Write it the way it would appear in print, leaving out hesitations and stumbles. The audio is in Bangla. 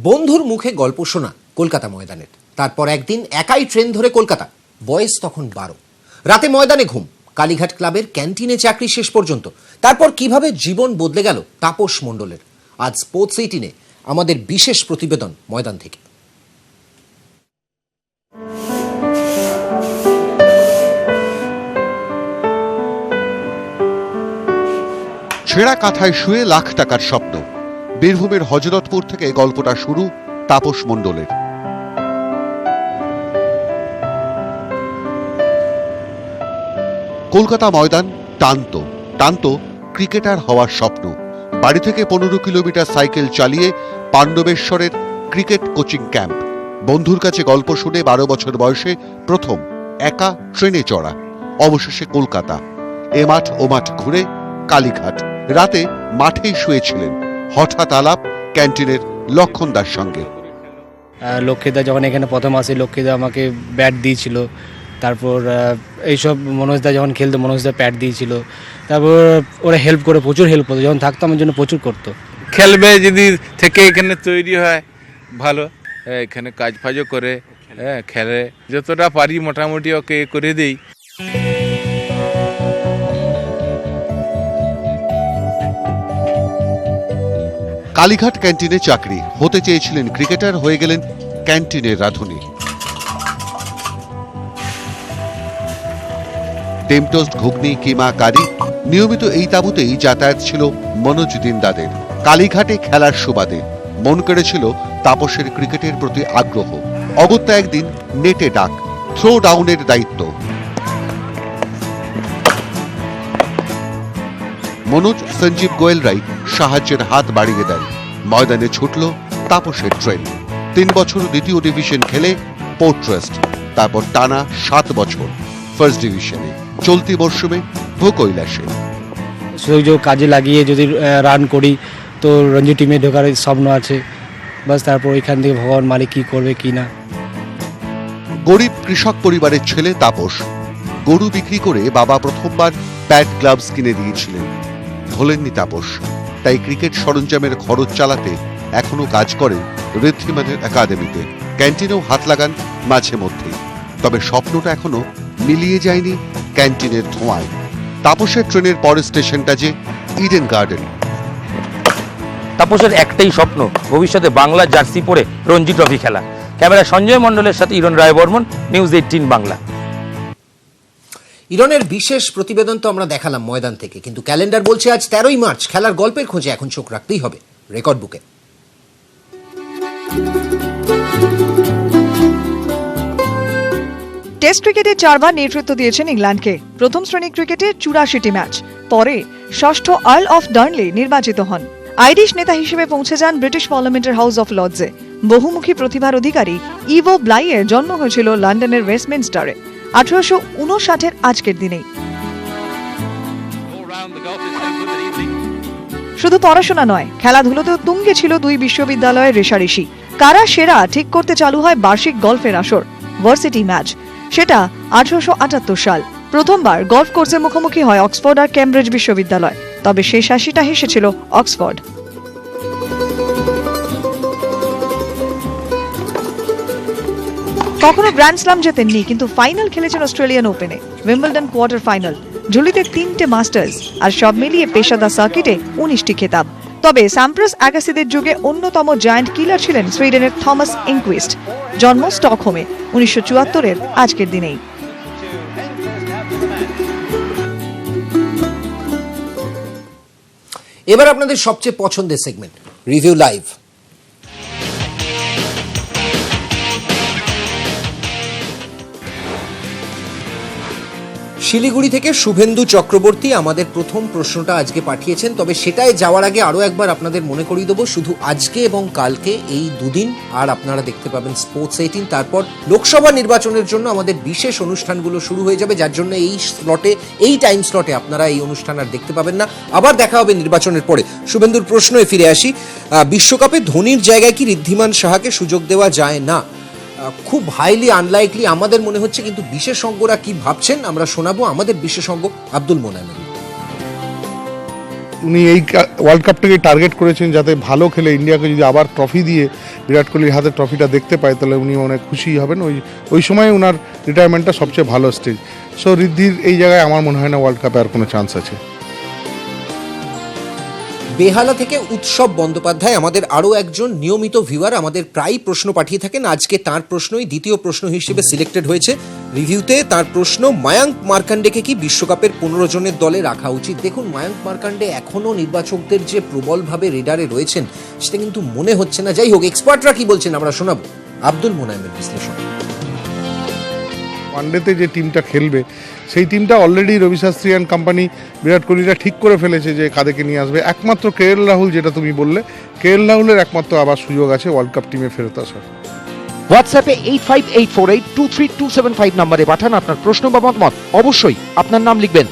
বন্ধুর মুখে গল্প শোনা কলকাতা ময়দানের, তারপর একদিন একাই ট্রেন ধরে কলকাতা, বয়স তখন 12, রাতে ময়দানে ঘুম, কালীঘাট ক্লাবের ক্যান্টিনে চাকরি শেষ পর্যন্ত। তারপর কিভাবে জীবন বদলে গেল তাপস মণ্ডলের, আজ স্পোর্টস 18-এ আমাদের বিশেষ প্রতিবেদন ময়দান থেকে। ছেঁড়া কাঁথায় শুয়ে লাখ টাকার স্বপ্ন, বীরভূমের হযরতপুর থেকে গল্পটা শুরু তাপস মণ্ডলের। কলকাতা ময়দান টানতো ক্রিকেটার হওয়ার স্বপ্ন। বাড়ি থেকে 15 কিলোমিটার সাইকেল চালিয়ে পাণ্ডবেশ্বরের ক্রিকেট কোচিং ক্যাম্প। বন্ধুর কাছে গল্প শুনে 12 বছর বয়সে প্রথম একা ট্রেনে চড়া, অবশেষে কলকাতা। এ মাঠ ও মাঠ ঘুরে কালীঘাট। রাতে মাঠেই শুয়েছিলেন, হঠাৎ আলাপ ক্যান্টিনের লক্ষণদার সঙ্গে। লক্ষ্মীদা যখন এখানে প্রথম আসে, লক্ষ্মীদা আমাকে ব্যাট দিয়েছিল। তারপর এইসব মনোজদা যখন খেলতো, মনোজদা প্যাড দিয়েছিল। তারপর ওরা হেল্প করে, প্রচুর হেল্প করতো, যখন থাকতো আমার জন্য প্রচুর করতো। খেলবে যদি থেকে এখানে তৈরি হয় ভালো, এখানে কাজ ফাজও করে, খেলে যতটা পারি মোটামুটি ওকে করে দেই। কালীঘাট ক্যান্টিনে চাকরি, হতে চেয়েছিলেন ক্রিকেটার, হয়ে গেলেন ক্যান্টিনের রাঁধুনি। ডিম টোস্ট, ঘুগনি, কিমা, কারি, নিয়মিত এই তাঁবুতেই যাতায়াত ছিল মনোজ দিনদাদের। কালীঘাটে খেলার সুবাদে মন কেড়েছিল তাপসের ক্রিকেটের প্রতি আগ্রহ। অগত্যা একদিন নেটে ডাক, থ্রো ডাউনের দায়িত্ব। মনোজ সঞ্জীব গোয়েলরাই সাহায্যের হাত বাড়িয়ে দেন। ময়দানে ছুটল তাপসের ট্রেন। 3 বছর দ্বিতীয় ডিভিশন খেলে পোর্ট ট্রাস্ট, তারপর টানা 7 বছর ফার্স্ট ডিভিশনে। চলতি মরশুমে ভূকৈলাসে সুযোগ কাজে লাগিয়ে যদি রান করি তো রঞ্জি টিমে ঢোকার স্বপ্ন আছে। বাস তারপর ওইখান থেকে ভগবান মালিক কি করবে কি না। গরিব কৃষক পরিবারের ছেলে তাপস। গরু বিক্রি করে বাবা প্রথমবার প্যাড গ্লাভস কিনে দিয়েছিলেন। ভোলেননি তাপস, তাই ক্রিকেট সরঞ্জামের খরচ চালাতে এখনো কাজ করেন ঋদ্ধিমানের একাডেমিতে। ক্যান্টিনেও হাত লাগান মাঝে মধ্যে। তবে স্বপ্নটা এখনো মিলিয়ে যায়নি ক্যান্টিনের ধোঁয়ায়। তাপসের ট্রেনের পরের স্টেশনটা যে ইডেন গার্ডেন। তাপসের একটাই স্বপ্ন, ভবিষ্যতে বাংলা জার্সি পরে রঞ্জি ট্রফি খেলা। ক্যামেরা সঞ্জয় মণ্ডলের সাথে ইরন রায় বর্মন, নিউজ 18 বাংলা। ইরনের বিশেষ প্রতিবেদন তো আমরা দেখালাম ময়দান থেকে, কিন্তু ক্যালেন্ডার বলছে আজ 13ই মার্চ। খেলার গল্পের খোঁজে এখন চোখ রাখতেই হবে রেকর্ড বুকে। টেস্ট ক্রিকেটে 4 বার নেতৃত্ব দিয়েছেন ইংল্যান্ডকে। প্রথম শ্রেণী ক্রিকেটে 84টি ম্যাচ, পরে ষষ্ঠ আর্ল অফ ডার্নলে নির্বাচিত হন। আইরিশ নেতা হিসেবে পৌঁছে যান ব্রিটিশ পার্লামেন্টের হাউস অফ লর্ডসে। বহুমুখী প্রতিভার অধিকারী ইভো ব্লাইয়ের জন্ম হয়েছিল লন্ডনের ওয়েস্টমিনস্টারে 1859-এর আজকের দিনেই। শুধু পড়াশোনা নয়, খেলাধুলোতেও তুঙ্গে ছিল 2 বিশ্ববিদ্যালয়ের রেষারেষি। কারা সেরা ঠিক করতে চালু হয় বার্ষিক গল্ফের আসর, ভার্সিটি ম্যাচ। সেটা 1878 সাল। প্রথমবার গল্ফ কোর্সের মুখোমুখি হয় অক্সফোর্ড আর কেমব্রিজ বিশ্ববিদ্যালয়। তবে শেষ হাসিটা হেসেছিল অক্সফোর্ড। কখনো গ্র্যান্ড স্লাম জেতেননি, কিন্তু ফাইনাল খেলেছেন অস্ট্রেলিয়ান ওপেনে, উইম্বলডন কোয়ার্টার ফাইনাল, ঝুলিতে 3টে মাস্টার্স, আর সব মিলিয়ে পেশাদার সার্কিটে 19টি খেতাব। তবে স্যাম্প্রাস অ্যাগাসিদের যুগে অন্যতম জায়ান্ট কিলার ছিলেন সুইডেনের থমাস এনকুইস্ট। জন্ম স্টকহোমে 1974-এর আজকের দিনেই। এবার আপনাদের সবচেয়ে পছন্দের সেগমেন্ট রিভিউ লাইভ। শিলিগুড়ি থেকে শুভেন্দু চক্রবর্তী আমাদের প্রথম প্রশ্নটা আজকে পাঠিয়েছেন। তবে সেটাই যাওয়ার আগে আরও একবার আপনাদের মনে করিয়ে দেবো, শুধু আজকে এবং কালকে এই দুদিন আর আপনারা দেখতে পাবেন স্পোর্টস 18। তারপর লোকসভা নির্বাচনের জন্য আমাদের বিশেষ অনুষ্ঠানগুলো শুরু হয়ে যাবে, যার জন্য এই টাইম স্লটে আপনারা এই অনুষ্ঠান আর দেখতে পাবেন না। আবার দেখা হবে নির্বাচনের পরে। শুভেন্দুর প্রশ্নে ফিরে আসি, বিশ্বকাপে ধোনির জায়গায় কি ঋদ্ধিমান সাহাকে সুযোগ দেওয়া যায় না? খুব হাইলি আনলাইকলি আমাদের মনে হচ্ছে, কিন্তু বিশেষজ্ঞরা কি ভাবছেন আমরা শোনাবো আমাদের বিশেষজ্ঞ আব্দুল মোনায়েম। উনি এই ওয়ার্ল্ড কাপটাকে টার্গেট করেছেন যাতে ভালো খেলে ইন্ডিয়াকে যদি আবার ট্রফি দিয়ে বিরাট কোহলির হাতে ট্রফিটা দেখতে পায় তাহলে উনি অনেক খুশি হবেন। ওই সময় ওনার রিটায়ারমেন্টটা সবচেয়ে ভালো স্টেজ। সো ঋদ্ধির এই জায়গায় আমার মনে হয় না ওয়ার্ল্ড কাপে আর কোনো চান্স আছে। বেহালা থেকে উৎসব বন্দ্যোপাধ্যায় আমাদের আরও একজন নিয়মিত ভিউয়ার, আমাদের প্রায় প্রশ্ন পাঠিয়ে থাকেন। আজকে তার প্রশ্নই দ্বিতীয় প্রশ্ন হিসেবে সিলেক্টেড হয়েছে রিভিউতে। তার প্রশ্ন, মায়াঙ্ক মার্কান্ডেকে কি বিশ্বকাপের 15 জনের দলে রাখা উচিত? দেখুন, মায়াঙ্ক মার্কান্ডে এখনও নির্বাচকদের যে প্রবলভাবে রেডারে রয়েছেন সেটা কিন্তু মনে হচ্ছে না। যাই হোক, এক্সপার্টরা কি বলছেন আমরা শোনাবো আব্দুল মোনায়েমের বিশ্লেষণ। ওয়ানডেতে যে টিমটা খেলবে সেই টিমটা already Ravi Shastri and company Virat কোহলিরা ঠিক করে ফেলেছে যে কাদেরকে নিয়ে আসবে। একমাত্র কেএল রাহুল, যেটা তুমি বললে, কেএল রাহুলের একমাত্র আবার সুযোগ আছে ওয়ার্ল্ড কাপ টিমে ফেরত আসার। হোয়াটসঅ্যাপে 85848232775 নম্বরে পাঠান আপনার প্রশ্ন বা মতামত। অবশ্যই আপনার নাম লিখবেন।